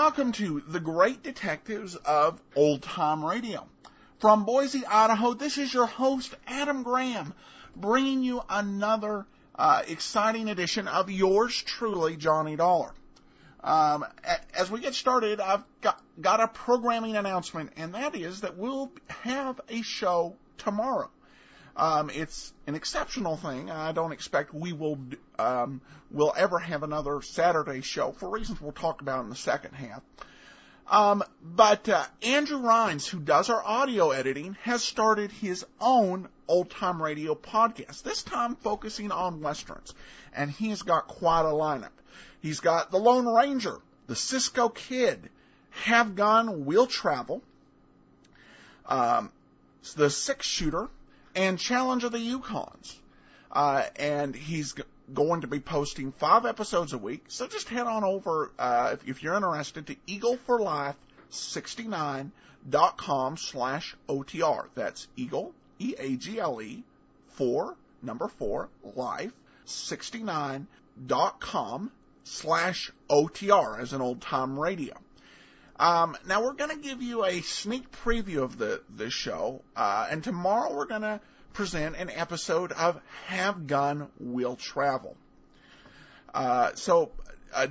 welcome to the Great Detectives of Old Time Radio. From Boise, Idaho, this is your host, Adam Graham, bringing you another exciting edition of yours truly, Johnny Dollar. As we get started, I've got a programming announcement, and that is that we'll have a show tomorrow. It's an exceptional thing. I don't expect we'll ever have another Saturday show for reasons we'll talk about in the second half. But Andrew Rines, who does our audio editing, has started his own old-time radio podcast, this time focusing on Westerns. And he's got quite a lineup. He's got The Lone Ranger, The Cisco Kid, Have Gun, Will Travel, The Six Shooter, and Challenge of the Yukons. And he's going to be posting 5 episodes a week, so just head on over, if you're interested, to eagleforlife69.com/OTR. That's Eagle, E-A-G-L-E, 4, life, 69.com/OTR as an old-time radio. Now we're going to give you a sneak preview of this show, and tomorrow we're going to present an episode of Have Gun, Will Travel. So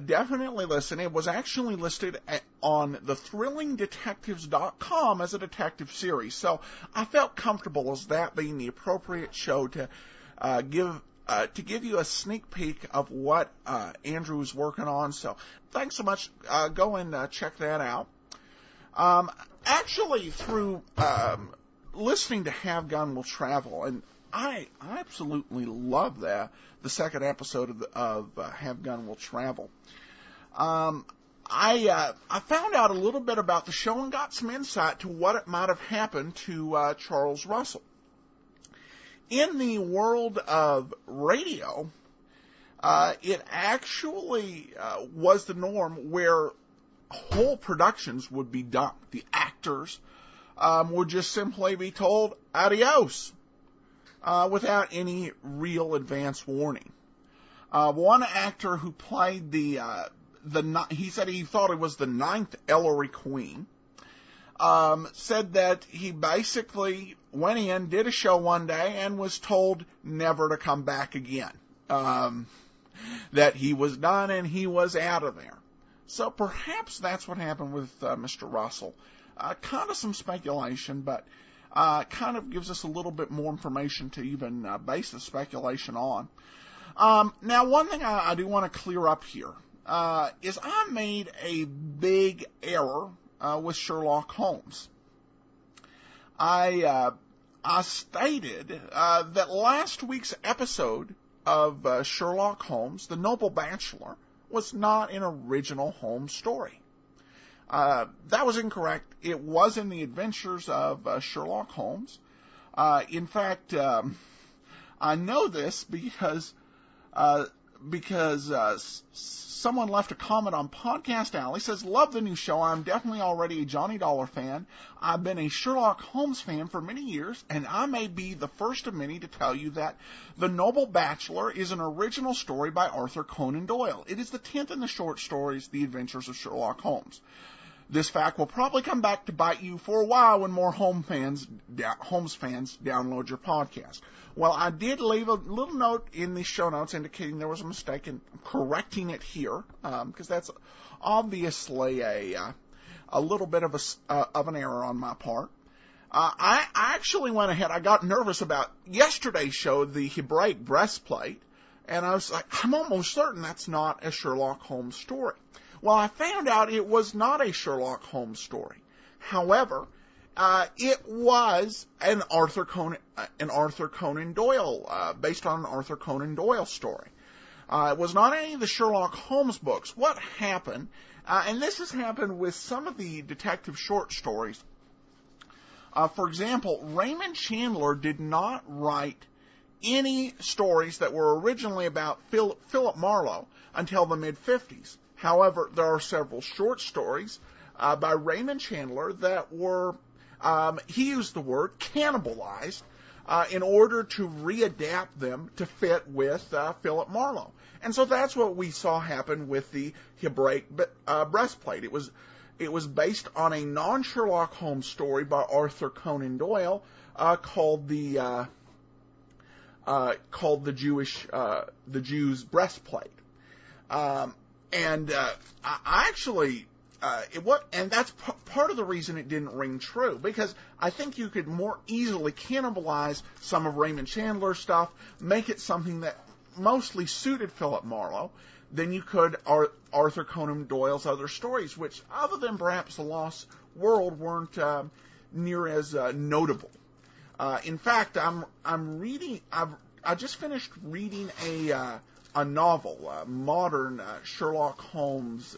definitely listen. It was actually listed on thethrillingdetectives.com as a detective series, so I felt comfortable as that being the appropriate show to give you a sneak peek of what Andrew is working on. So thanks so much. Go and check that out. Actually, through listening to Have Gun, Will Travel, and I absolutely love the second episode of Have Gun, Will Travel. I found out a little bit about the show and got some insight to what it might have happened to Charles Russell. In the world of radio, it actually was the norm where whole productions would be dumped. The actors would just simply be told adios without any real advance warning. One actor who played he said he thought it was the 9th Ellery Queen, said that he basically went in, did a show one day, and was told never to come back again. That he was done and he was out of there. So perhaps that's what happened with Mr. Russell. Kind of some speculation, but kind of gives us a little bit more information to even base the speculation on. Now, one thing I do want to clear up here is I made a big error with Sherlock Holmes. I stated that last week's episode of Sherlock Holmes, The Noble Bachelor, was not an original Holmes story. That was incorrect. It was in the adventures of Sherlock Holmes. In fact, I know this because someone left a comment on Podcast Alley, says, love the new show. I'm definitely already a Johnny Dollar fan. I've been a Sherlock Holmes fan for many years, and I may be the first of many to tell you that The Noble Bachelor is an original story by Arthur Conan Doyle. It is the 10th in the short stories, The Adventures of Sherlock Holmes. This fact will probably come back to bite you for a while when more Holmes fans download your podcast. Well, I did leave a little note in the show notes indicating there was a mistake, and I'm correcting it here, because that's obviously a little bit of an error on my part. I actually went ahead. I got nervous about yesterday's show, the Hebraic breastplate, and I was like, I'm almost certain that's not a Sherlock Holmes story. Well, I found out it was not a Sherlock Holmes story. However, it was an Arthur Conan Doyle, based on an Arthur Conan Doyle story. It was not any of the Sherlock Holmes books. What happened, and this has happened with some of the detective short stories. For example, Raymond Chandler did not write any stories that were originally about Philip Marlowe until the mid-50s. However, there are several short stories by Raymond Chandler that were, he used the word cannibalized in order to readapt them to fit with Philip Marlowe. And so that's what we saw happen with the Hebraic breastplate. It was based on a non-Sherlock Holmes story by Arthur Conan Doyle called the Jew's breastplate. And that's part of the reason it didn't ring true, because I think you could more easily cannibalize some of Raymond Chandler's stuff, make it something that mostly suited Philip Marlowe, than you could Arthur Conan Doyle's other stories, which, other than perhaps The Lost World, weren't near as notable. In fact, I just finished reading a novel, a modern Sherlock Holmes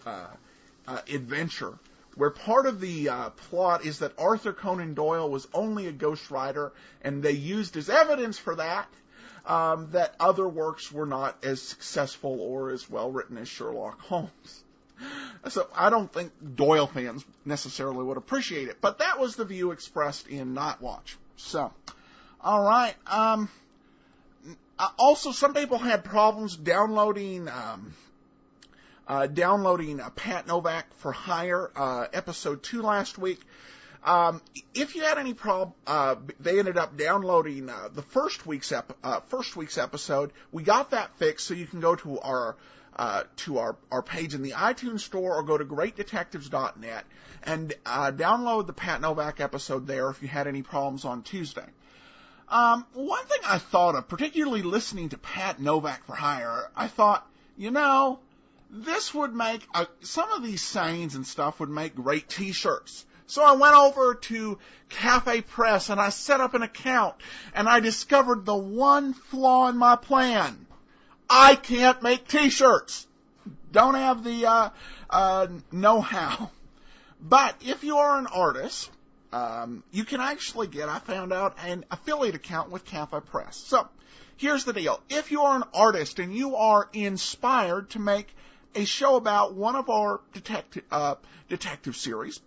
adventure, where part of the plot is that Arthur Conan Doyle was only a ghostwriter, and they used as evidence for that that other works were not as successful or as well written as Sherlock Holmes. So I don't think Doyle fans necessarily would appreciate it, but that was the view expressed in Night Watch. So, all right. Also, some people had problems downloading Pat Novak for Hire, episode 2 last week. If you had any problem, they ended up downloading the first week's episode. We got that fixed, so you can go to our page in the iTunes store or go to greatdetectives.net and download the Pat Novak episode there if you had any problems on Tuesday. One thing I thought of, particularly listening to Pat Novak for Hire, I thought, this would make, some of these sayings and stuff would make great t-shirts. So I went over to Cafe Press and I set up an account, and I discovered the one flaw in my plan. I can't make t-shirts. Don't have the know-how. But if you are an artist, you can actually get, I found out, an affiliate account with Cafe Press. So here's the deal. If you are an artist and you are inspired to make a show about one of our detective series,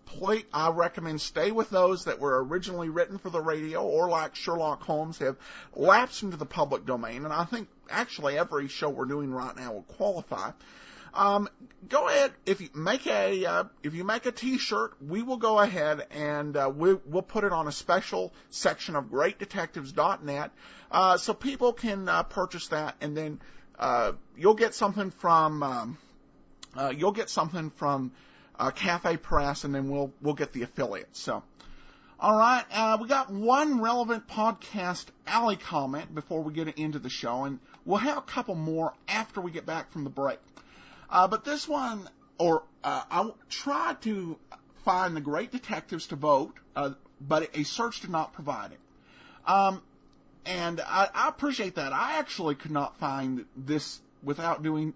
I recommend stay with those that were originally written for the radio or, like Sherlock Holmes, have lapsed into the public domain. And I think actually every show we're doing right now will qualify. Go ahead. If you make a T-shirt, we will go ahead and we'll put it on a special section of GreatDetectives.net, so people can purchase that, and then you'll get something from Cafe Press, and then we'll get the affiliate. So, all right, we got one relevant podcast alley comment before we get into the show, and we'll have a couple more after we get back from the break. But this one, I tried to find the Great Detectives to vote, but a search did not provide it. And I appreciate that. I actually could not find this without to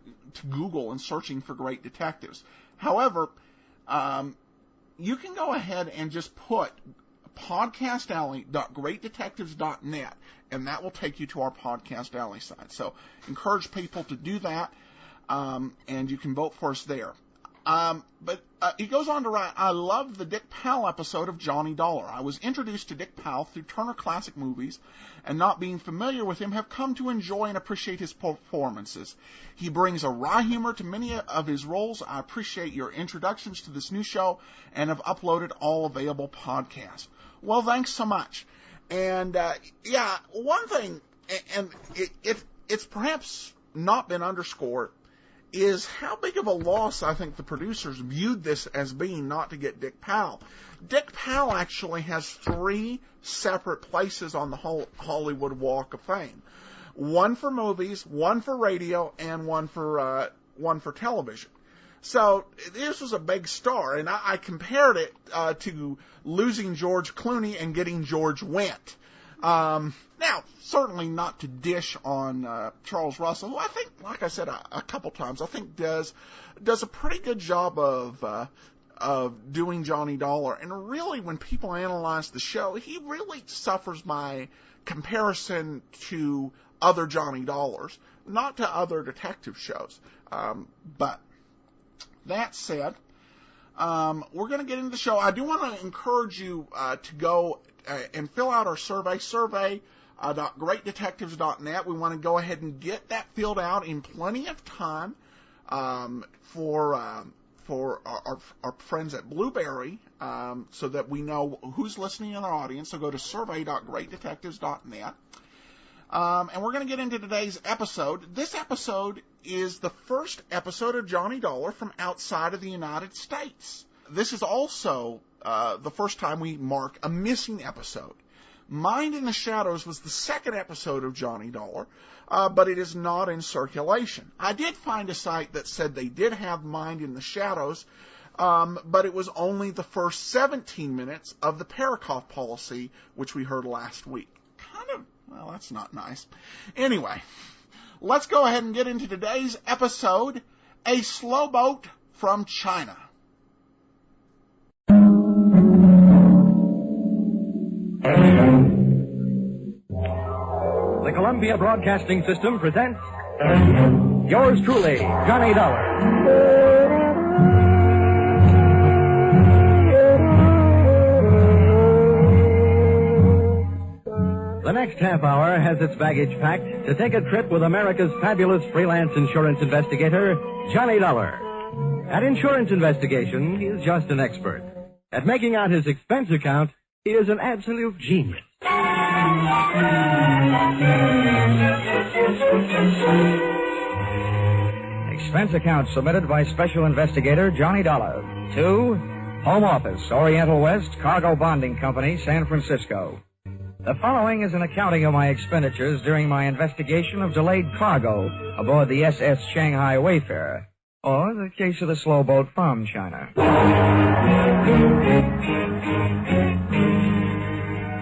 Google and searching for Great Detectives. However, you can go ahead and just put podcastalley.greatdetectives.net, and that will take you to our Podcast Alley site. So encourage people to do that. And you can vote for us there. But he goes on to write, I loved the Dick Powell episode of Johnny Dollar. I was introduced to Dick Powell through Turner Classic Movies, and not being familiar with him, have come to enjoy and appreciate his performances. He brings a wry humor to many of his roles. I appreciate your introductions to this new show and have uploaded all available podcasts. Well, thanks so much. And, one thing, and it's perhaps not been underscored, is how big of a loss I think the producers viewed this as being not to get Dick Powell. Dick Powell actually has 3 separate places on the whole Hollywood Walk of Fame. One for movies, one for radio, and one for television. So this was a big star, and I compared it to losing George Clooney and getting George Wendt. Now, certainly not to dish on Charles Russell, who I think, like I said a couple times, I think does a pretty good job of doing Johnny Dollar. And really, when people analyze the show, he really suffers by comparison to other Johnny Dollars, not to other detective shows. But that said, we're going to get into the show. I do want to encourage you to go and fill out our survey. greatdetectives.net. We want to go ahead and get that filled out in plenty of time for our friends at Blueberry, so that we know who's listening in our audience. So go to survey.greatdetectives.net. And we're going to get into today's episode. This episode is the first episode of Johnny Dollar from outside of the United States. This is also the first time we mark a missing episode. Mind in the Shadows was the second episode of Johnny Dollar, but it is not in circulation. I did find a site that said they did have Mind in the Shadows, but it was only the first 17 minutes of the Parakoff policy, which we heard last week. Well, that's not nice. Anyway, let's go ahead and get into today's episode, A Slow Boat from China. The Columbia Broadcasting System presents yours truly, Johnny Dollar. The next half hour has its baggage packed to take a trip with America's fabulous freelance insurance investigator, Johnny Dollar. At insurance investigation, he is just an expert. At making out his expense account, he is an absolute genius. Expense account submitted by Special Investigator Johnny Dollar to Home Office, Oriental West, Cargo Bonding Company, San Francisco. The following is an accounting of my expenditures during my investigation of delayed cargo aboard the SS Shanghai Wayfarer, or the case of the slow boat from China.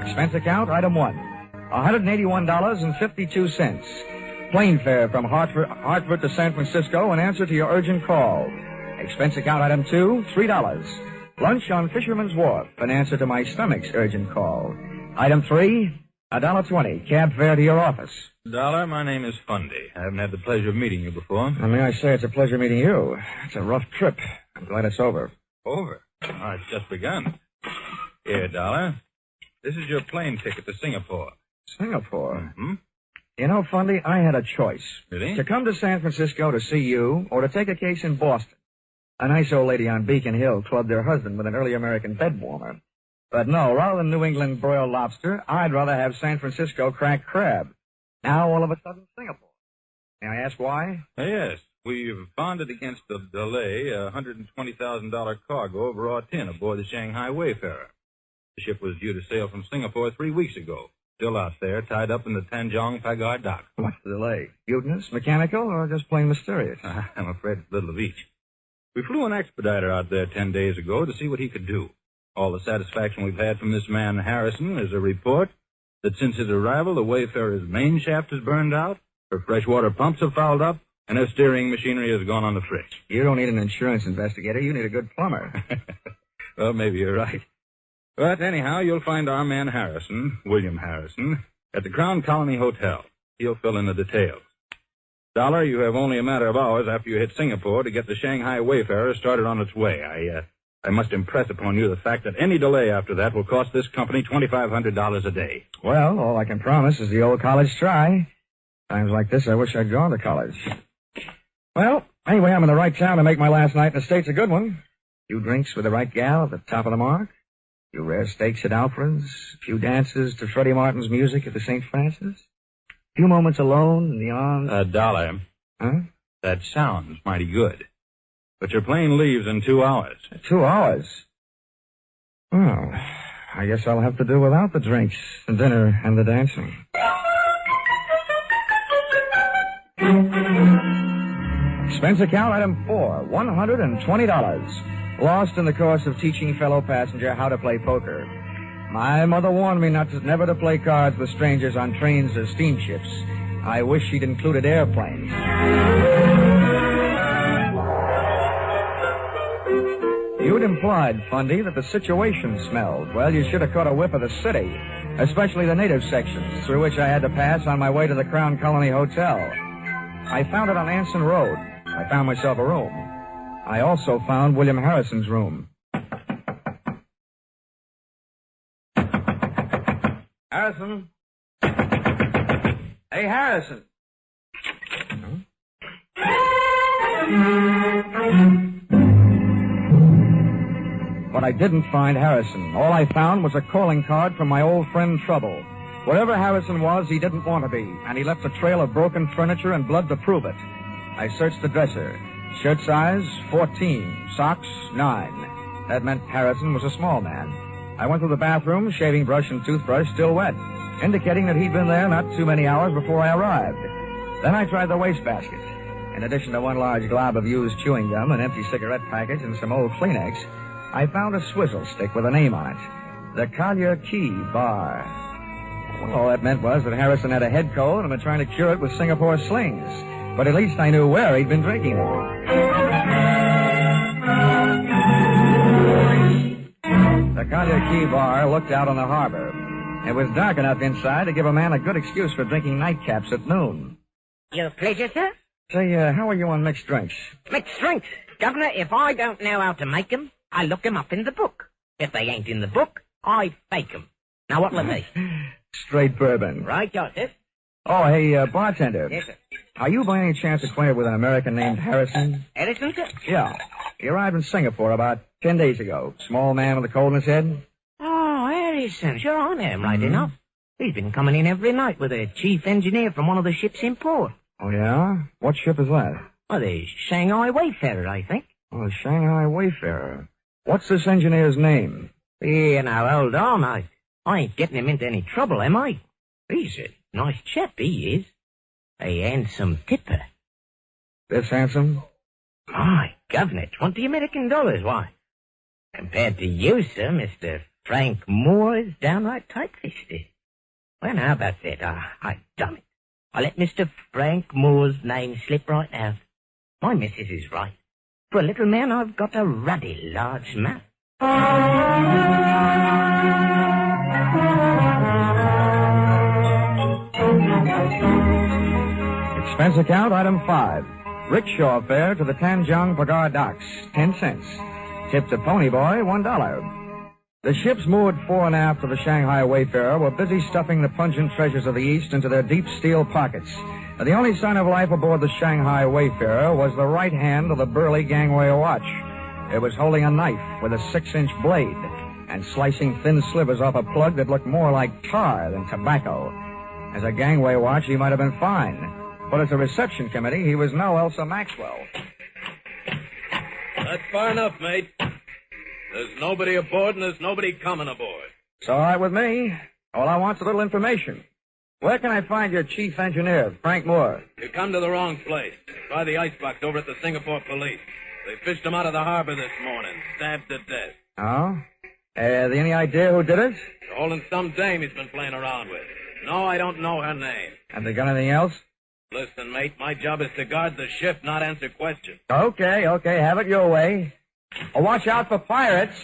Expense account, item 1, $181.52. Plane fare from Hartford to San Francisco in answer to your urgent call. Expense account, item 2, $3. Lunch on Fisherman's Wharf in answer to my stomach's urgent call. Item 3, $1.20, cab fare to your office. Dollar, my name is Fundy. I haven't had the pleasure of meeting you before. And may I say it's a pleasure meeting you. It's a rough trip. I'm glad it's over. Over? Oh, it's just begun. Here, Dollar. This is your plane ticket to Singapore. Singapore? Mm-hmm. You know, Fundy, I had a choice. Really? To come to San Francisco to see you, or to take a case in Boston. A nice old lady on Beacon Hill clubbed her husband with an early American bed warmer. But no, rather than New England broiled lobster, I'd rather have San Francisco cracked crab. Now, all of a sudden, Singapore. May I ask why? Yes. We've bonded against the delay a $120,000 cargo of raw tin aboard the Shanghai Wayfarer. The ship was due to sail from Singapore 3 weeks ago. Still out there, tied up in the Tanjong Pagar dock. What's the delay? Mutinous, mechanical, or just plain mysterious? I'm afraid it's a little of each. We flew an expediter out there 10 days ago to see what he could do. All the satisfaction we've had from this man, Harrison, is a report that since his arrival, the Wayfarer's main shaft is burned out, her freshwater pumps are fouled up, and her steering machinery has gone on the fritz. You don't need an insurance investigator. You need a good plumber. Well, maybe you're right. But anyhow, you'll find our man Harrison, William Harrison, at the Crown Colony Hotel. He'll fill in the details. Dollar, you have only a matter of hours after you hit Singapore to get the Shanghai Wayfarer started on its way. I must impress upon you the fact that any delay after that will cost this company $2,500 a day. Well, all I can promise is the old college try. Times like this, I wish I'd gone to college. Well, anyway, I'm in the right town to make my last night in the States a good one. A few drinks with the right gal at the top of the mark. A few rare steaks at Alfred's. A few dances to Freddie Martin's music at the St. Francis. A few moments alone in the arms... Dollar. Huh? That sounds mighty good. But your plane leaves in 2 hours. 2 hours? Well, I guess I'll have to do without the drinks, the dinner, and the dancing. Expense account item 4, $120. Lost in the course of teaching fellow passenger how to play poker. My mother warned me never to play cards with strangers on trains or steamships. I wish she'd included airplanes. You'd implied, Fundy, that the situation smelled. Well, you should have caught a whiff of the city, especially the native sections, through which I had to pass on my way to the Crown Colony Hotel. I found it on Anson Road. I found myself a room. I also found William Harrison's room. Harrison? Hey, Harrison. But I didn't find Harrison. All I found was a calling card from my old friend Trouble. Wherever Harrison was, he didn't want to be, and he left a trail of broken furniture and blood to prove it. I searched the dresser. Shirt size, 14. Socks, 9. That meant Harrison was a small man. I went to the bathroom, shaving brush and toothbrush still wet, indicating that he'd been there not too many hours before I arrived. Then I tried the wastebasket. In addition to one large glob of used chewing gum, an empty cigarette package, and some old Kleenex, I found a swizzle stick with a name on it. The Collier Key Bar. Well, all that meant was that Harrison had a head cold and had been trying to cure it with Singapore slings. But at least I knew where he'd been drinking them. The Collier Key Bar looked out on the harbor. It was dark enough inside to give a man a good excuse for drinking nightcaps at noon. Your pleasure, sir? Say, how are you on mixed drinks? Mixed drinks? Governor, if I don't know how to make 'em, I look 'em up in the book. If they ain't in the book, I fake 'em. Now, what'll it be? Straight bourbon. Right, Joseph. Oh, hey, bartender. Yes, sir. Are you by any chance acquainted with an American named Harrison? Edison, sir? Yeah. He arrived in Singapore about 10 days ago. Small man with a cold in his head. Oh, Harrison. Sure, I know him right enough. He's been coming in every night with a chief engineer from one of the ships in port. Oh, yeah? What ship is that? Oh, the Shanghai Wayfarer, I think. Oh, the Shanghai Wayfarer. What's this engineer's name? Yeah, now, hold on. I ain't getting him into any trouble, am I? He's a nice chap, he is. A handsome tipper. This handsome? My governor, $20 Why? Compared to you, sir, Mr. Frank Moore is downright tight-fisted. Well, how about that? I done it. I let Mr. Frank Moore's name slip right out. My missus is right. For a little man, I've got a ruddy large mouth. Expense account, item 5. Rickshaw fare to the Tanjong Pagar docks, 10 cents. Tip to Ponyboy, $1. The ships moored fore and aft of the Shanghai Wayfarer were busy stuffing the pungent treasures of the East into their deep steel pockets. And the only sign of life aboard the Shanghai Wayfarer was the right hand of the burly gangway watch. It was holding a knife with a 6-inch blade and slicing thin slivers off a plug that looked more like tar than tobacco. As a gangway watch, he might have been fine. But as a reception committee, he was no Elsa Maxwell. That's far enough, mate. There's nobody aboard and there's nobody coming aboard. It's all right with me. All I want's a little information. Where can I find your chief engineer, Frank Moore? You come to the wrong place. Try the icebox over at the Singapore police. They fished him out of the harbor this morning, stabbed to death. Oh? Any idea who did it? They're holding some dame he's been playing around with. No, I don't know her name. Have they got anything else? Listen, mate, my job is to guard the ship, not answer questions. Okay, have it your way. Oh, watch out for pirates.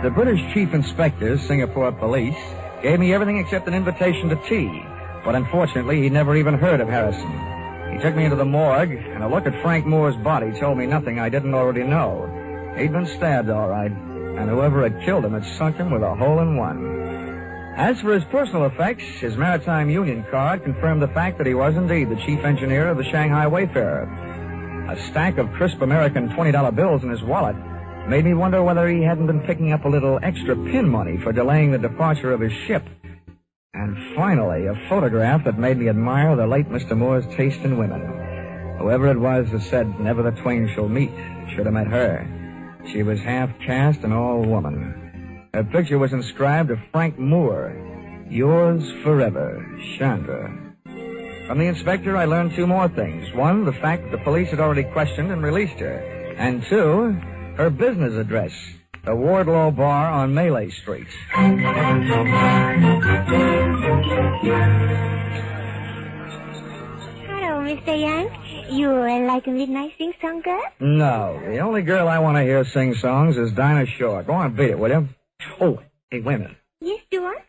The British Chief Inspector, Singapore Police, gave me everything except an invitation to tea. But unfortunately, he never even heard of Harrison. He took me into the morgue, and a look at Frank Moore's body told me nothing I didn't already know. He'd been stabbed, all right, and whoever had killed him had sunk him with a hole in one. As for his personal effects, his Maritime Union card confirmed the fact that he was indeed the chief engineer of the Shanghai Wayfarer. A stack of crisp American $20 bills in his wallet made me wonder whether he hadn't been picking up a little extra pin money for delaying the departure of his ship. And finally, a photograph that made me admire the late Mr. Moore's taste in women. Whoever it was that said, "Never the twain shall meet," should have met her. She was half caste and all woman. Her picture was inscribed to Frank Moore, "Yours forever, Chandra." From the inspector, I learned 2 more things. 1, the fact that the police had already questioned and released her. And 2, her business address, the Wardlaw Bar on Malay Street. Hello, Mr. Yank. You like a midnight sing-song girl? No, the only girl I want to hear sing songs is Dinah Shore. Go on, beat it, will you? Oh, hey, wait a minute. Yes, do I?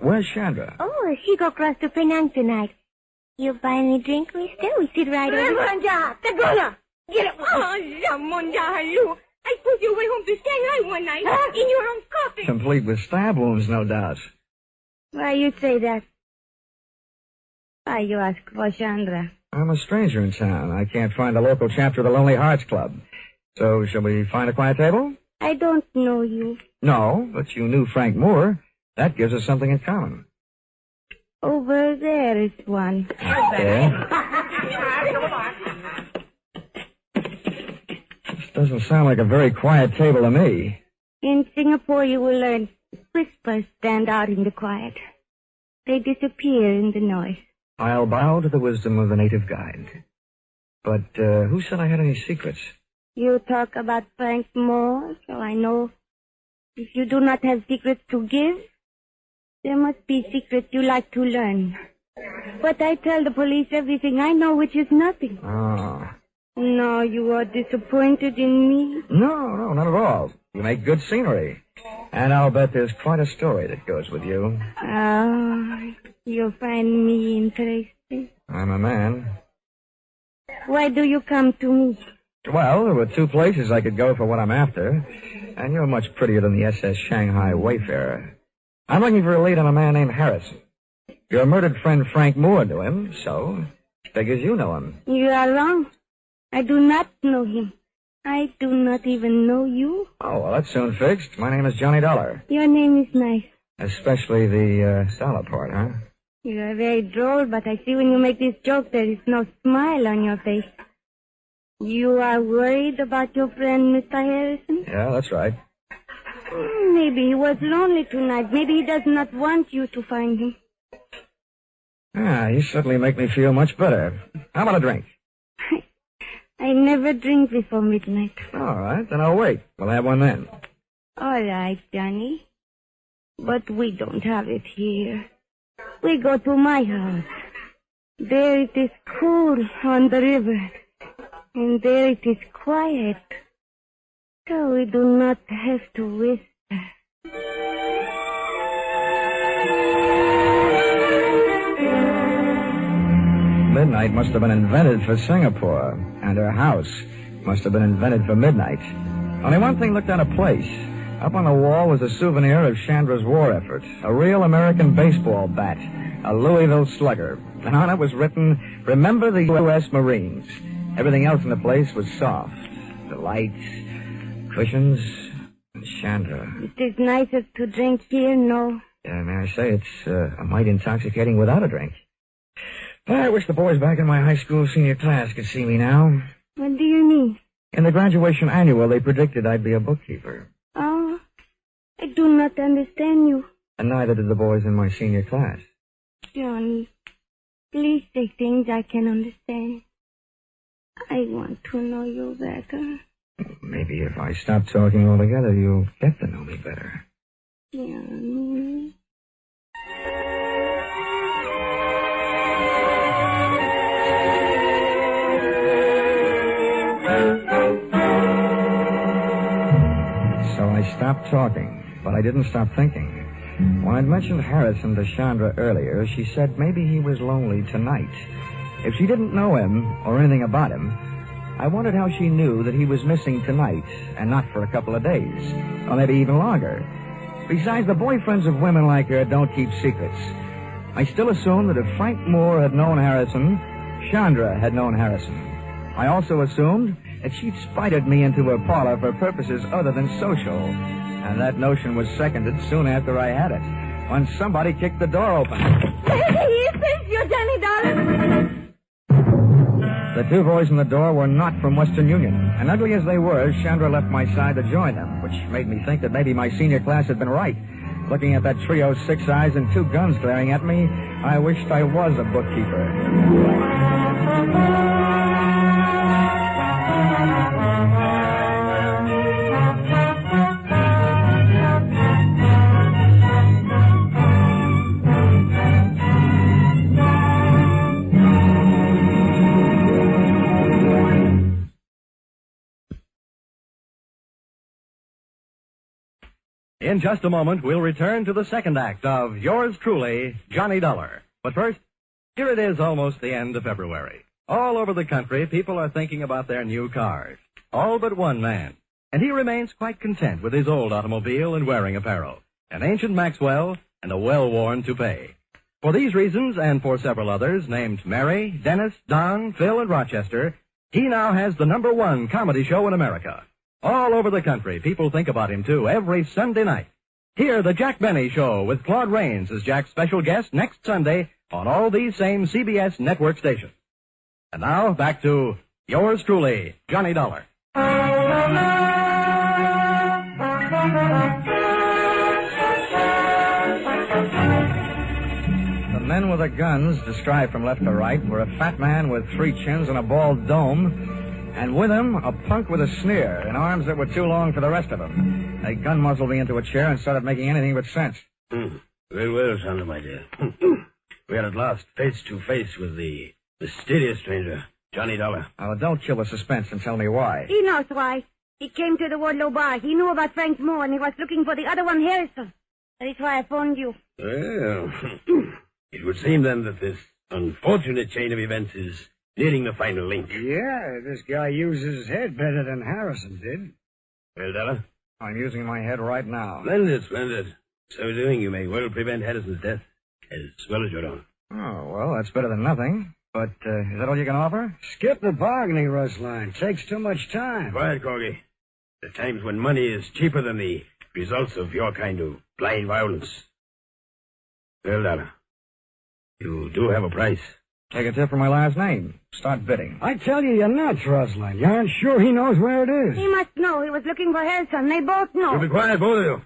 Where's Chandra? Oh, she go across to Penang tonight. You buy me drink, mister? We sit right over. Ramonda, Tagona! Get it! Oh, Ramonda, hello. I told you away home to Shanghai one night in your own coffin. Complete with stab wounds, no doubt. Why you say that? Why you ask for Chandra? I'm a stranger in town. I can't find the local chapter of the Lonely Hearts Club. So, shall we find a quiet table? I don't know you. No, but you knew Frank Moore. That gives us something in common. Over there is one. Okay. This doesn't sound like a very quiet table to me. In Singapore, you will learn whispers stand out in the quiet. They disappear in the noise. I'll bow to the wisdom of the native guide. But who said I had any secrets? You talk about Frank Moore, so I know if you do not have secrets to give, there must be secrets you like to learn. But I tell the police everything I know, which is nothing. Oh. No, you are disappointed in me? No, not at all. You make good scenery. And I'll bet there's quite a story that goes with you. Oh, you find me interesting. I'm a man. Why do you come to me? Well, there were two places I could go for what I'm after. And you're much prettier than the SS Shanghai Wayfarer. I'm looking for a lead on a man named Harrison. Your murdered friend Frank Moore knew him, so figures you know him. You are wrong. I do not know him. I do not even know you. Oh, well, that's soon fixed. My name is Johnny Dollar. Your name is nice. Especially the dollar part, huh? You are very droll, but I see when you make this joke there is no smile on your face. You are worried about your friend, Mr. Harrison? Yeah, that's right. Maybe he was lonely tonight. Maybe he does not want you to find him. Ah, you certainly make me feel much better. How about a drink? I never drink before midnight. All right, then I'll wait. We'll have one then. All right, Johnny. But we don't have it here. We go to my house. There it is cool on the river. And there it is quiet. So we do not have to whisper. Midnight must have been invented for Singapore, and her house must have been invented for midnight. Only one thing looked out of place. Up on the wall was a souvenir of Chandra's war effort, a real American baseball bat, a Louisville Slugger. And on it was written, "Remember the U.S. Marines." Everything else in the place was soft. The lights, cushions, and Chandra. It is nicer to drink here, no? Yeah, may I say, it's a mite intoxicating without a drink. I wish the boys back in my high school senior class could see me now. What do you mean? In the graduation annual, they predicted I'd be a bookkeeper. Oh, I do not understand you. And neither did the boys in my senior class. Johnny, please say things I can understand. I want to know you better. Maybe if I stop talking altogether, you'll get to know me better. Johnny. So I stopped talking, but I didn't stop thinking. When I'd mentioned Harrison to Chandra earlier, she said maybe he was lonely tonight. If she didn't know him or anything about him, I wondered how she knew that he was missing tonight and not for a couple of days, or maybe even longer. Besides, the boyfriends of women like her don't keep secrets. I still assumed that if Frank Moore had known Harrison, Chandra had known Harrison. I also assumed that she'd spited me into her parlor for purposes other than social. And that notion was seconded soon after I had it, when somebody kicked the door open. He thinks you're Johnny Dollar. The two boys in the door were not from Western Union, and ugly as they were, Chandra left my side to join them, which made me think that maybe my senior class had been right. Looking at that trio, 6 eyes and 2 guns glaring at me, I wished I was a bookkeeper. In just a moment, we'll return to the second act of Yours Truly, Johnny Dollar. But first, here it is almost the end of February. All over the country, people are thinking about their new cars. All but one man. and he remains quite content with his old automobile and wearing apparel, an ancient Maxwell and a well-worn toupee. For these reasons, and for several others, named Mary, Dennis, Don, Phil, and Rochester, he now has the #1 comedy show in America. All over the country, people think about him, too, every Sunday night. Hear the Jack Benny Show with Claude Rains as Jack's special guest next Sunday on all these same CBS network stations. And now, back to yours truly, Johnny Dollar. The men with the guns, described from left to right, were a fat man with 3 chins and a bald dome, and with him, a punk with a sneer and arms that were too long for the rest of him. They gun-muzzled me into a chair and started making anything but sense. Very well, Sandra, my dear. We are at last face to face with the mysterious stranger, Johnny Dollar. Oh, don't kill the suspense and tell me why. He knows why. He came to the Wardlow bar. He knew about Frank Moore, and he was looking for the other one, Harrison. That's why I phoned you. Well, it would seem then that this unfortunate chain of events is nearing the final link. Yeah, this guy uses his head better than Harrison did. Well, Dollar? I'm using my head right now. Splendid. So doing, you may well prevent Harrison's death, as well as your own. Oh, well, that's better than nothing. But is that all you can offer? Skip the bargaining, Rustline. Takes too much time. Quiet, Corgi. There are times when money is cheaper than the results of your kind of blind violence. Well, Dollar, you do have a price. Take a tip from my last name. Start bidding. I tell you, you're nuts, Rustline. You aren't sure he knows where it is. He must know. He was looking for Harrison. They both know. You be quiet, both of you.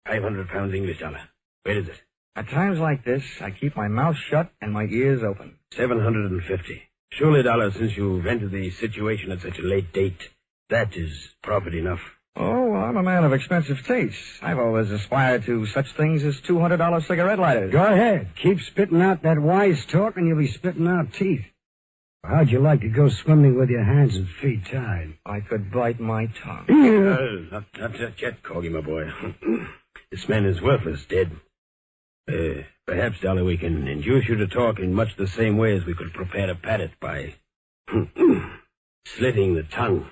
500 pounds English, Dollar. Where is it? At times like this, I keep my mouth shut and my ears open. 750. Surely, Dollar, since you've entered the situation at such a late date, that is profit enough. Oh, well, I'm a man of expensive tastes. I've always aspired to such things as $200 cigarette lighters. Go ahead. Keep spitting out that wise talk and you'll be spitting out teeth. How'd you like to go swimming with your hands and feet tied? I could bite my tongue. Not just yet, Corgi, my boy. This man is worthless, dead. Perhaps, Dollar, we can induce you to talk in much the same way as we could prepare a paddock by slitting the tongue.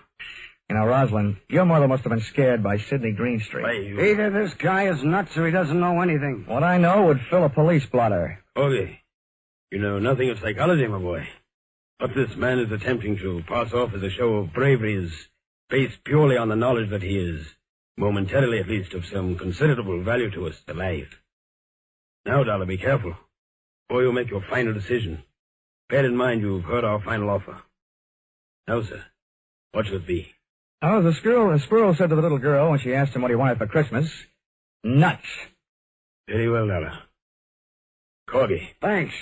You know, Rosalind, your mother must have been scared by Sidney Greenstreet. Either this guy is nuts or he doesn't know anything. What I know would fill a police blotter. Okay. You know nothing of psychology, my boy. What this man is attempting to pass off as a show of bravery is based purely on the knowledge that he is, momentarily at least, of some considerable value to us alive. Now, Dollar, be careful. Before you make your final decision, bear in mind you've heard our final offer. Now, sir, what should it be? Oh, the squirrel said to the little girl when she asked him what he wanted for Christmas, nuts. Very well, Dollar. Corgi. Thanks.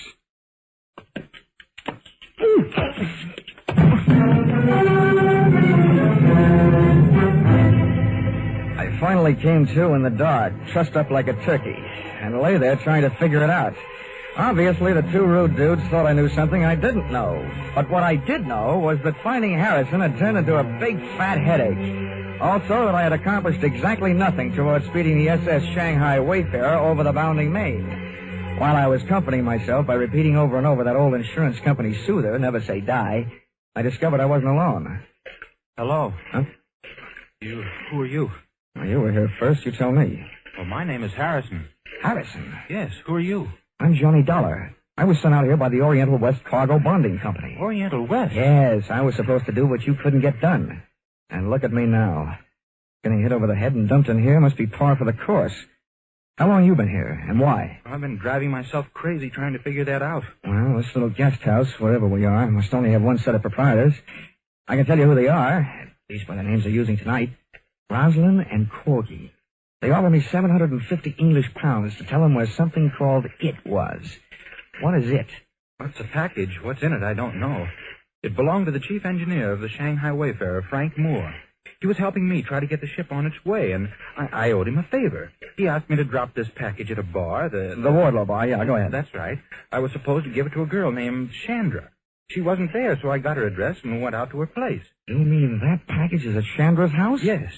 I finally came to in the dark, trussed up like a turkey, and lay there trying to figure it out. Obviously, the 2 rude dudes thought I knew something I didn't know. But what I did know was that finding Harrison had turned into a big, fat headache. Also, that I had accomplished exactly nothing towards speeding the SS Shanghai Wayfarer over the bounding main. While I was comforting myself by repeating over and over that old insurance company soother, never say die, I discovered I wasn't alone. Hello. Huh? Who are you? Well, you were here first. You tell me. Well, my name is Harrison. Harrison? Yes, who are you? I'm Johnny Dollar. I was sent out here by the Oriental West Cargo Bonding Company. Oriental West? Yes, I was supposed to do what you couldn't get done. And look at me now. Getting hit over the head and dumped in here must be par for the course. How long you been here, and why? I've been driving myself crazy trying to figure that out. Well, this little guest house, wherever we are, must only have one set of proprietors. I can tell you who they are, at least by the names they're using tonight. Roslyn and Corgi. They offered me 750 English pounds to tell them where something called It was. What is It? What's a package? What's in it? I don't know. It belonged to the chief engineer of the Shanghai Wayfarer, Frank Moore. He was helping me try to get the ship on its way, and I owed him a favor. He asked me to drop this package at a bar, the Wardlow bar, yeah, go ahead. That's right. I was supposed to give it to a girl named Chandra. She wasn't there, so I got her address and went out to her place. You mean that package is at Chandra's house? Yes.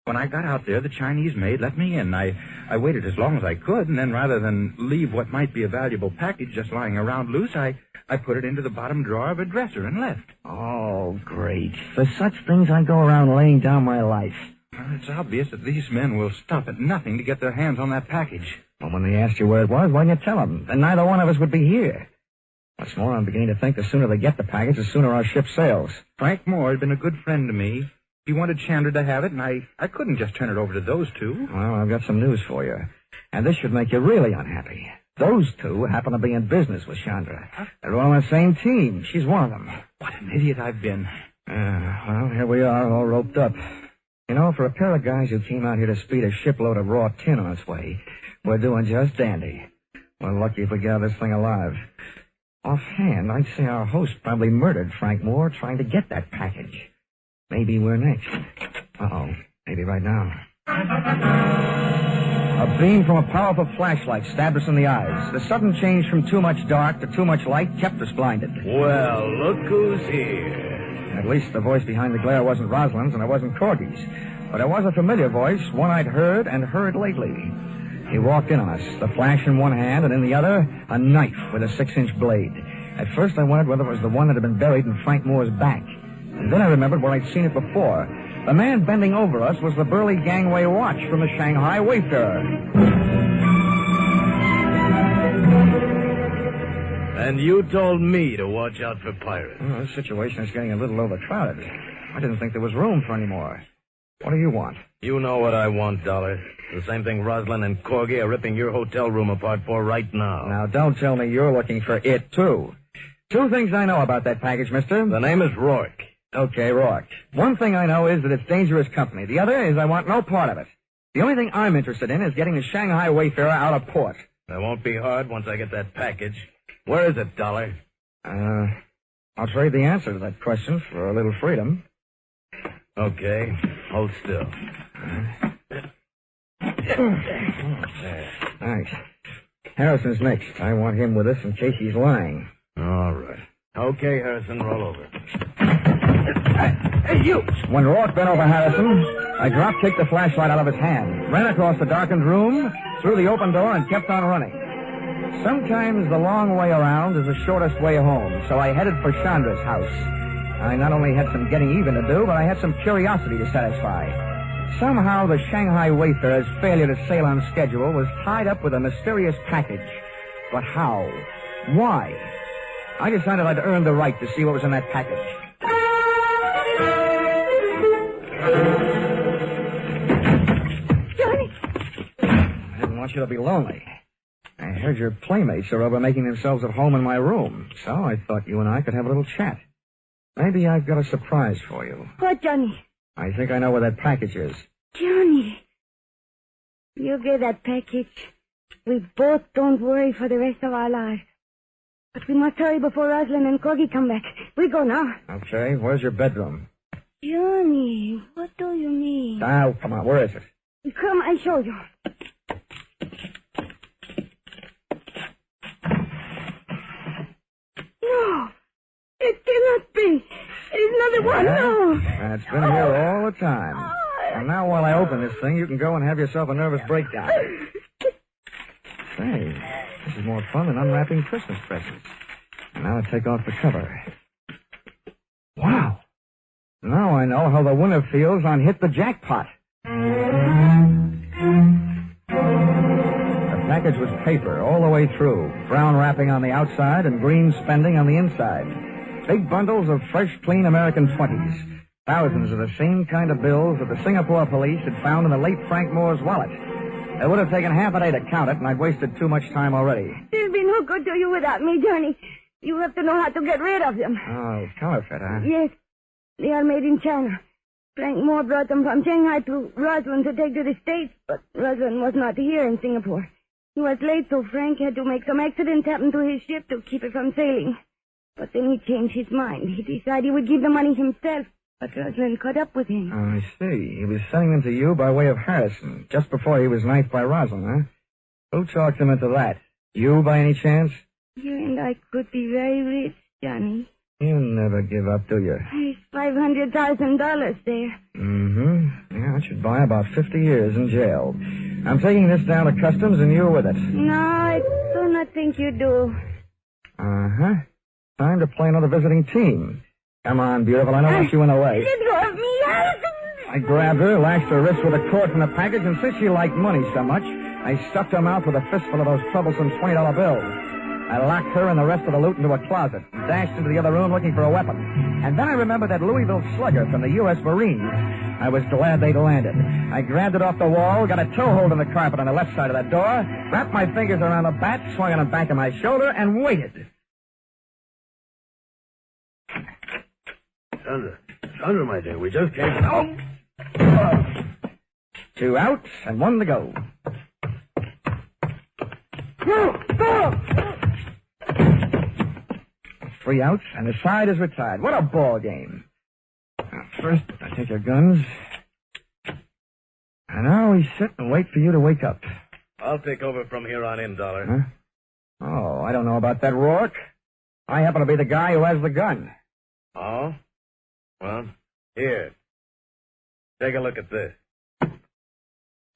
When I got out there, the Chinese maid let me in. I waited as long as I could, and then rather than leave what might be a valuable package just lying around loose, I put it into the bottom drawer of a dresser and left. Oh, great. For such things, I go around laying down my life. Well, it's obvious that these men will stop at nothing to get their hands on that package. Well, when they asked you where it was, why didn't you tell them? Then neither one of us would be here. What's more, I'm beginning to think the sooner they get the package, the sooner our ship sails. Frank Moore had been a good friend to me. He wanted Chandler to have it, and I couldn't just turn it over to those two. Well, I've got some news for you. And this should make you really unhappy. Those two happen to be in business with Chandra. They're all on the same team. She's one of them. What an idiot I've been. Well, here we are, all roped up. You know, for a pair of guys who came out here to speed a shipload of raw tin on its way, we're doing just dandy. We're lucky if we get out of this thing alive. Offhand, I'd say our host probably murdered Frank Moore trying to get that package. Maybe we're next. Uh-oh. Maybe right now. A beam from a powerful flashlight stabbed us in the eyes. The sudden change from too much dark to too much light kept us blinded. Well, look who's here. At least the voice behind the glare wasn't Rosalind's and it wasn't Corky's. But it was a familiar voice, one I'd heard and heard lately. He walked in on us, the flash in one hand and in the other, a knife with a 6-inch blade. At first I wondered whether it was the one that had been buried in Frank Moore's back. And then I remembered where I'd seen it before. The man bending over us was the burly gangway watch from the Shanghai Wayfarer. And you told me to watch out for pirates. Well, this situation is getting a little overcrowded. I didn't think there was room for any more. What do you want? You know what I want, Dollar. The same thing Rosalind and Corgi are ripping your hotel room apart for right now. Now, don't tell me you're looking for it, too. Two things I know about that package, mister. The name is Rourke. Okay, Rourke. One thing I know is that it's dangerous company. The other is I want no part of it. The only thing I'm interested in is getting the Shanghai Wayfarer out of port. That won't be hard once I get that package. Where is it, Dollar? I'll trade the answer to that question for a little freedom. Okay, hold still. Thanks. Harrison's next. I want him with us in case he's lying. All right. Okay, Harrison, roll over. Hey, you! When Rourke bent over Harrison, I drop-kicked the flashlight out of his hand, ran across the darkened room, through the open door, and kept on running. Sometimes the long way around is the shortest way home, so I headed for Chandra's house. I not only had some getting even to do, but I had some curiosity to satisfy. Somehow the Shanghai Wayfarer's failure to sail on schedule was tied up with a mysterious package. But how? Why? I decided I'd earn the right to see what was in that package. Johnny! I didn't want you to be lonely. I heard your playmates are over making themselves at home in my room, so I thought you and I could have a little chat. Maybe I've got a surprise for you. What, Johnny? I think I know where that package is. Johnny. You get that package. We both don't worry for the rest of our lives. But we must hurry before Rosalind and Corgi come back. We go now. Okay, where's your bedroom? Johnny, what do you mean? Oh, come on, where is it? Come, I show you. No, it cannot be. It's another one, no. And it's been here all the time. And now while I open this thing, you can go and have yourself a nervous breakdown. Say, this is more fun than unwrapping Christmas presents. And now I take off the cover. Wow. Now I know how the winner feels on Hit the Jackpot. The package was paper all the way through, brown wrapping on the outside and green spending on the inside. Big bundles of fresh, clean American 20s. Thousands of the same kind of bills that the Singapore police had found in the late Frank Moore's wallet. It would have taken half a day to count it, and I'd wasted too much time already. They'll be no good to you without me, Johnny. You have to know how to get rid of them. Oh, counterfeit, huh? Yes. They are made in China. Frank Moore brought them from Shanghai to Rosalind to take to the States, but Rosalind was not here in Singapore. He was late, so Frank had to make some accident happen to his ship to keep it from sailing. But then he changed his mind. He decided he would give the money himself, but Rosalind caught up with him. Oh, I see. He was sending them to you by way of Harrison, just before he was knifed by Rosalind, huh? Who talked him into that? You, by any chance? You and I could be very rich, Johnny. You never give up, do you? There's $500,000 there. Mm-hmm. Yeah, that should Should buy about 50 years in jail. I'm taking this down to customs and you're with it. No, I do not think you do. Uh-huh. Time to play another visiting team. Come on, beautiful. I don't want you in the way. Let go of me. I grabbed her, lashed her wrist with a cord from the package, and since she liked money so much, I stuffed her mouth with a fistful of those troublesome $20 bills. I locked her and the rest of the loot into a closet and dashed into the other room looking for a weapon. And then I remembered that Louisville slugger from the U.S. Marines. I was glad they'd landed. I grabbed it off the wall, got a toehold in the carpet on the left side of the door, wrapped my fingers around the bat, swung on the back of my shoulder, and waited. Sandra, my dear, we just came... Oh! 2 out and 1 to go. Go! 3 outs and the side is retired. What a ball game. First, I take your guns. And now we sit and wait for you to wake up. I'll take over from here on in, Dollar. Huh? Oh, I don't know about that, Rourke. I happen to be the guy who has the gun. Oh? Well, here. Take a look at this.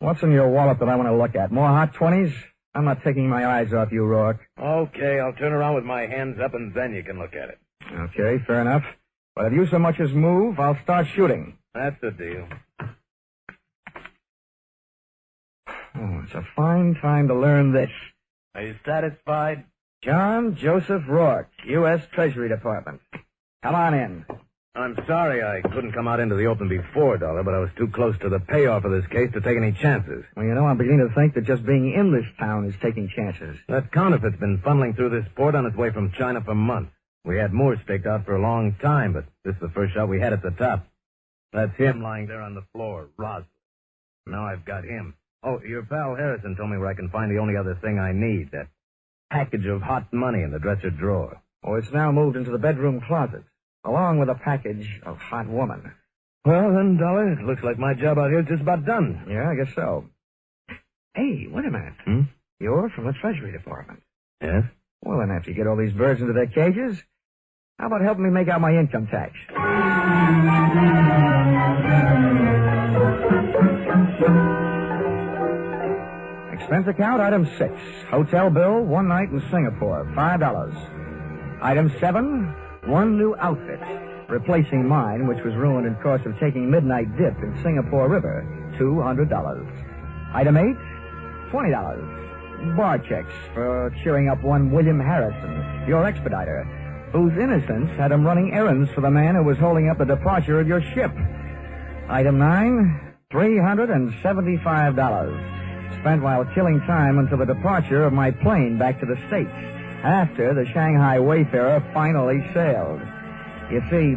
What's in your wallet that I want to look at? More hot 20s? I'm not taking my eyes off you, Rourke. Okay, I'll turn around with my hands up and then you can look at it. Okay, fair enough. But if you so much as move, I'll start shooting. That's the deal. Oh, it's a fine time to learn this. Are you satisfied? John Joseph Rourke, U.S. Treasury Department. Come on in. I'm sorry I couldn't come out into the open before, Dollar, but I was too close to the payoff of this case to take any chances. Well, you know, I'm beginning to think that just being in this town is taking chances. That counterfeit's been funneling through this port on its way from China for months. We had more staked out for a long time, but this is the first shot we had at the top. That's him lying there on the floor, Roslyn. Now I've got him. Oh, your pal Harrison told me where I can find the only other thing I need, that package of hot money in the dresser drawer. Oh, it's now moved into the bedroom closet, along with a package of hot woman. Well, then, Dollar, it looks like my job out here is just about done. Yeah, I guess so. Hey, wait a minute. You're from the Treasury Department. Yes? Well, then, after you get all these birds into their cages, how about helping me make out my income tax? Expense account, item 6. Hotel bill, 1 night in Singapore, $5. Item 7, 1 new outfit, replacing mine, which was ruined in course of taking midnight dip in Singapore River, $200. Item 8, $20. Bar checks for cheering up one William Harrison, your expediter, whose innocence had him running errands for the man who was holding up the departure of your ship. Item 9, $375. Spent while killing time until the departure of my plane back to the States, after the Shanghai Wayfarer finally sailed. You see,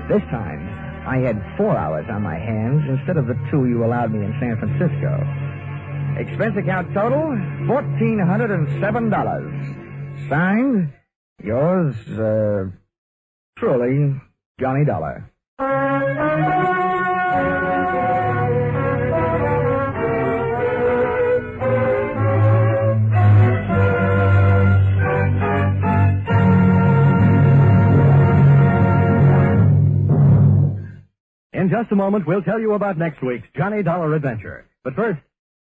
this time, I had 4 hours on my hands instead of the 2 you allowed me in San Francisco. Expense account total, $1,407. Signed, yours, truly, Johnny Dollar. In just a moment, we'll tell you about next week's Johnny Dollar Adventure. But first,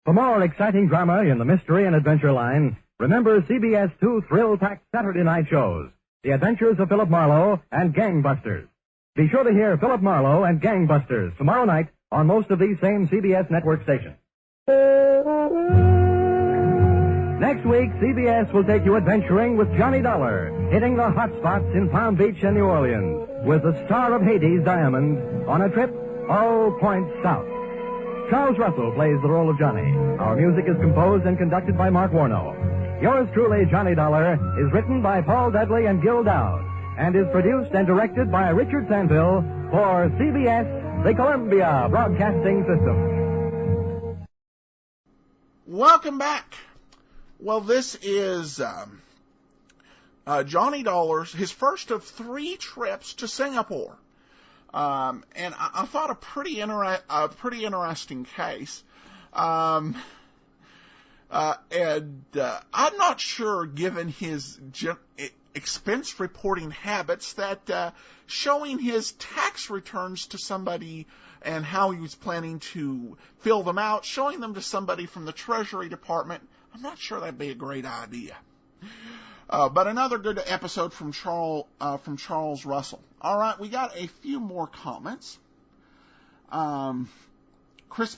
for more exciting drama in the mystery and adventure line, remember CBS 2 thrill-packed Saturday night shows, The Adventures of Philip Marlowe and Gangbusters. Be sure to hear Philip Marlowe and Gangbusters tomorrow night on most of these same CBS network stations. Next week, CBS will take you adventuring with Johnny Dollar, hitting the hot spots in Palm Beach and New Orleans, with the star of Hades, Diamond, on a trip all points south. Charles Russell plays the role of Johnny. Our music is composed and conducted by Mark Warnow. Yours truly, Johnny Dollar, is written by Paul Dudley and Gil Dowd, and is produced and directed by Richard Sandville for CBS, the Columbia Broadcasting System. Welcome back. Well, this is Johnny Dollar's, his first of 3 trips to Singapore. And I thought a pretty interesting case. And I'm not sure, given his expense reporting habits, that showing his tax returns to somebody and how he was planning to fill them out, showing them to somebody from the Treasury Department. I'm not sure that'd be a great idea. But another good episode from Charles Russell. All right, we got a few more comments. Chris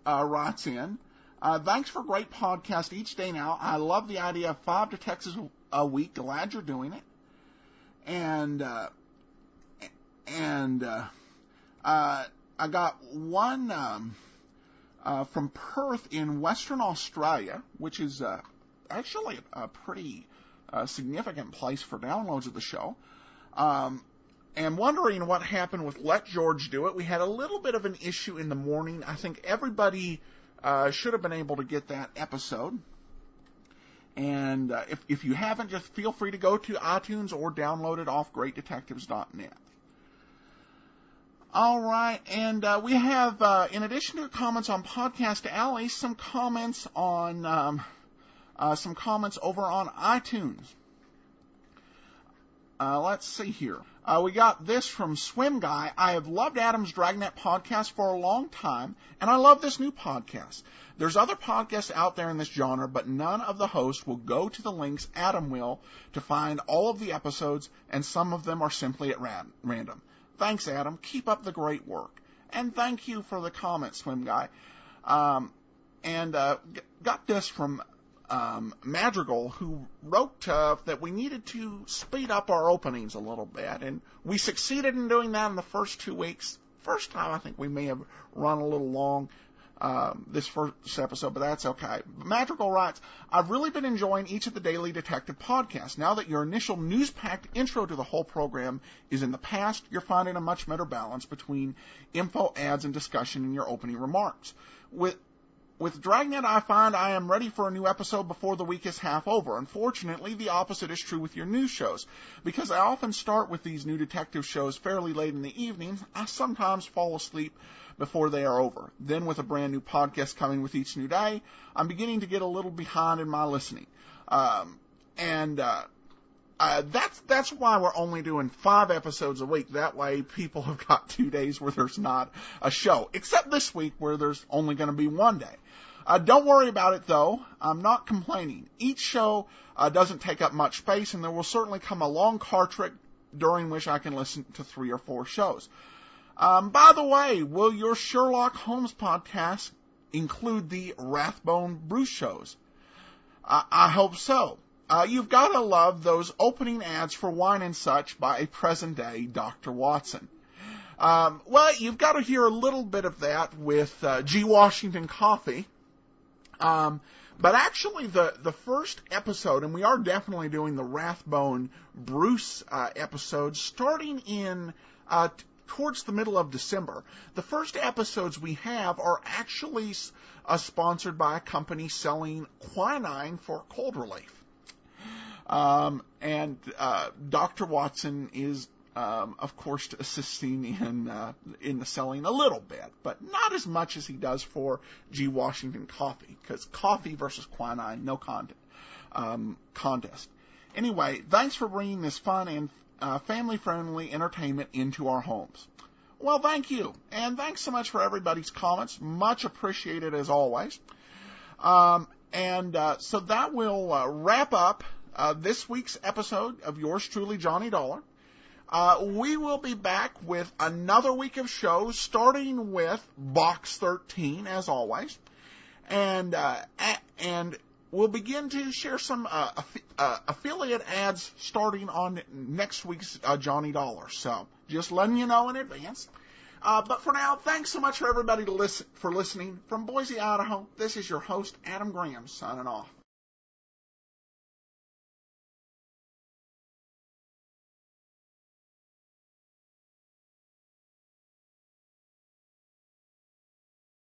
writes in, thanks for a great podcast each day now. I love the idea of 5 detectives a week. Glad you're doing it. And I got one from Perth in Western Australia, which is actually a pretty significant place for downloads of the show. And wondering what happened with Let George Do It. We had a little bit of an issue in the morning. I think everybody should have been able to get that episode. And if you haven't, just feel free to go to iTunes or download it off greatdetectives.net. All right, and we have, in addition to comments on Podcast Alley, some comments on over on iTunes. Let's see here. We got this from Swim Guy. I have loved Adam's Dragnet podcast for a long time, and I love this new podcast. There's other podcasts out there in this genre, but none of the hosts will go to the links Adam will to find all of the episodes, and some of them are simply at random. Thanks, Adam. Keep up the great work. And thank you for the comment, Swim Guy. Got this from Madrigal, who wrote that we needed to speed up our openings a little bit, and we succeeded in doing that in the first 2 weeks. First time, I think we may have run a little long this first episode, but that's okay. Madrigal writes, I've really been enjoying each of the Daily Detective podcasts. Now that your initial news-packed intro to the whole program is in the past, you're finding a much better balance between info, ads, and discussion in your opening remarks. With Dragnet, I find I am ready for a new episode before the week is half over. Unfortunately, the opposite is true with your news shows. Because I often start with these new detective shows fairly late in the evening, I sometimes fall asleep before they are over. Then with a brand new podcast coming with each new day, I'm beginning to get a little behind in my listening. That's why we're only doing 5 episodes a week. That way people have got 2 days where there's not a show. Except this week where there's only going to be 1 day. Don't worry about it, though. I'm not complaining. Each show doesn't take up much space, and there will certainly come a long car trip during which I can listen to 3 or 4 shows. By the way, will your Sherlock Holmes podcast include the Rathbone Bruce shows? I hope so. You've got to love those opening ads for Wine and Such by a present-day Dr. Watson. Well, you've got to hear a little bit of that with G. Washington Coffee. But actually, the first episode, and we are definitely doing the Rathbone Bruce episode, starting in towards the middle of December. The first episodes we have are actually sponsored by a company selling quinine for cold relief. And Dr. Watson is, of course, assisting in the selling a little bit, but not as much as he does for G. Washington Coffee, because coffee versus quinine, no contest. Anyway, thanks for bringing this fun and family-friendly entertainment into our homes. Well, thank you, and thanks so much for everybody's comments. Much appreciated as always. So that will wrap up this week's episode of yours truly, Johnny Dollar. We will be back with another week of shows, starting with Box 13, as always. And we'll begin to share some affiliate ads starting on next week's Johnny Dollar. So just letting you know in advance. But for now, thanks so much for everybody for listening. From Boise, Idaho, this is your host, Adam Graham, signing off.